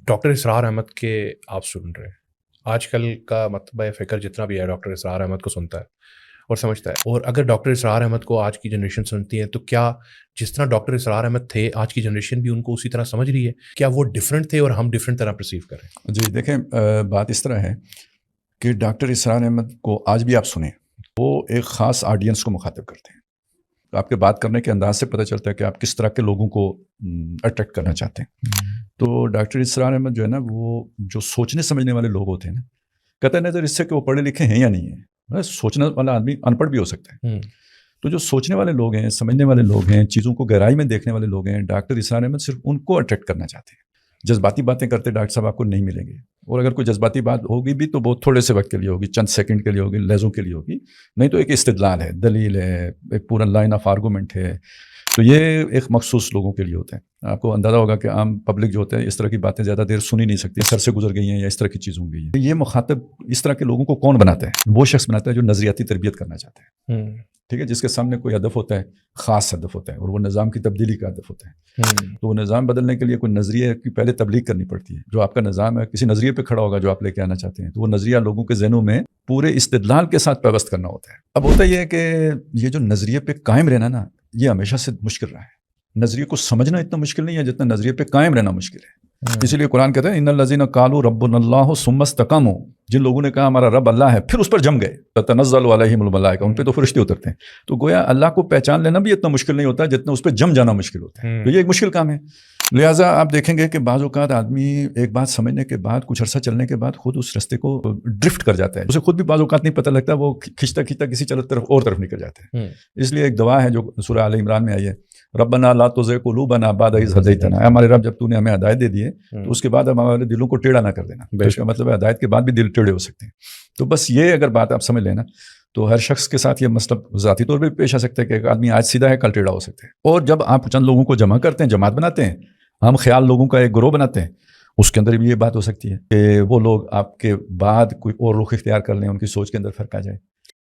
Doctor اسرار احمد کے آپ سن رہے ہیں. آج کل کا مطبع فکر جتنا بھی ہے ڈاکٹر اسرار احمد کو سنتا ہے اور سمجھتا ہے. اور اگر ڈاکٹر اسرار احمد کو آج کی جنریشن سنتی ہے تو کیا جس طرح ڈاکٹر اسرار احمد تھے آج کی جنریشن بھی ان کو اسی طرح سمجھ رہی ہے؟ کیا وہ ڈفرینٹ تھے اور ہم ڈفرینٹ طرح پرسیو کر رہے ہیں؟ جی دیکھیں، بات اس طرح ہے کہ ڈاکٹر اسرار احمد کو آج بھی آپ سنیں، وہ ایک خاص آڈینس کو مخاطب کرتے ہیں. آپ کے بات کرنے کے انداز سے پتہ چلتا ہے کہ آپ کس طرح کے لوگوں کو اٹریکٹ کرنا چاہتے ہیں. تو ڈاکٹر اسرار احمد جو ہے نا، وہ جو سوچنے سمجھنے والے لوگ ہوتے ہیں نا، قطع نظر اس سے کہ وہ پڑھے لکھے ہیں یا نہیں ہیں، سوچنے والا آدمی ان پڑھ بھی ہو سکتا ہے. تو جو سوچنے والے لوگ ہیں، سمجھنے والے لوگ ہیں، چیزوں کو گہرائی میں دیکھنے والے لوگ ہیں، ڈاکٹر اسرار احمد صرف ان کو اٹریکٹ کرنا چاہتے ہیں. جذباتی باتیں کرتے ڈاکٹر صاحب آپ کو نہیں ملیں گے، اور اگر کوئی جذباتی بات ہوگی بھی تو بہت تھوڑے سے وقت کے لیے ہوگی، چند سیکنڈ کے لیے ہوگی، لہجوں کے لیے ہوگی، نہیں تو ایک استدلال ہے، دلیل ہے، ایک پورا لائن آف آرگومنٹ ہے. تو یہ ایک مخصوص لوگوں کے لیے ہوتا ہے. آپ کو اندازہ ہوگا کہ عام پبلک جو ہوتا ہے اس طرح کی باتیں زیادہ دیر سن ہی نہیں سکتی، سر سے گزر گئی ہیں یا اس طرح کی چیزیں ہو گئی ہیں. یہ مخاطب اس طرح کے لوگوں کو کون بناتا ہے؟ وہ شخص بناتا ہے جو نظریاتی تربیت کرنا چاہتا ہے. ٹھیک ہے، جس کے سامنے کوئی ہدف ہوتا ہے، خاص ہدف ہوتا ہے، اور وہ نظام کی تبدیلی کا ہدف ہوتا ہے. تو وہ نظام بدلنے کے لیے کوئی نظریے کی پہلے تبلیغ کرنی پڑتی ہے. جو آپ کا نظام ہے کسی نظریے پہ کھڑا ہوگا جو آپ لے کے آنا چاہتے ہیں، تو وہ نظریہ لوگوں کے ذہنوں میں پورے استدلال کے ساتھ پیوست کرنا ہوتا ہے. اب ہوتا یہ ہے کہ یہ جو نظریے پہ قائم رہنا نا، یہ ہمیشہ سے مشکل رہا ہے. نظریے کو سمجھنا اتنا مشکل نہیں ہے جتنا نظریے پہ قائم رہنا مشکل ہے. اسی لیے قرآن کہتا ہے ان الذین قالوا ربنا اللہ ثم استقاموا، جن لوگوں نے کہا ہمارا رب اللہ ہے پھر اس پر جم گئے، تتنزل علیہم الملائکہ، ان پہ تو فرشتے اترتے ہیں. تو گویا اللہ کو پہچان لینا بھی اتنا مشکل نہیں ہوتا جتنا اس پہ جم جانا مشکل ہوتا ہے. تو یہ ایک مشکل کام ہے. لہٰذا آپ دیکھیں گے کہ بعض اوقات آدمی ایک بات سمجھنے کے بعد کچھ عرصہ چلنے کے بعد خود اس رستے کو ڈرفٹ کر جاتا ہے. اسے خود بھی بعض اوقات نہیں پتہ لگتا، وہ کھینچتا کھینچتا کسی طرف نکل جاتا ہے. اس لیے ایک دعا ہے جو سورہ آل عمران میں آئی ہے، ربنا لا تزغ قلوبنا بعد اذ ہدیتنا، اے ہمارے رب جب تو نے ہمیں ہدایت دے دی ہے تو اس کے بعد ہمارے دلوں کو ٹیڑھا نہ کر دینا. اس کا مطلب ہے ہدایت کے بعد بھی دل ٹیڑھے ہو سکتے ہیں. تو بس یہ اگر بات آپ سمجھ لینا تو ہر شخص کے ساتھ یہ مسئلہ ذاتی طور پہ پیش آ سکتا ہے کہ ایک آدمی آج سیدھا ہے کل ٹیڑھا ہو سکتا ہے. اور جب آپ چند لوگوں کو جمع کرتے ہیں، جماعت بناتے ہیں، ہم خیال لوگوں کا ایک گروہ بناتے ہیں، اس کے اندر بھی یہ بات ہو سکتی ہے کہ وہ لوگ آپ کے بعد کوئی اور رخ اختیار کر لیں، ان کی سوچ کے اندر فرق آ جائے.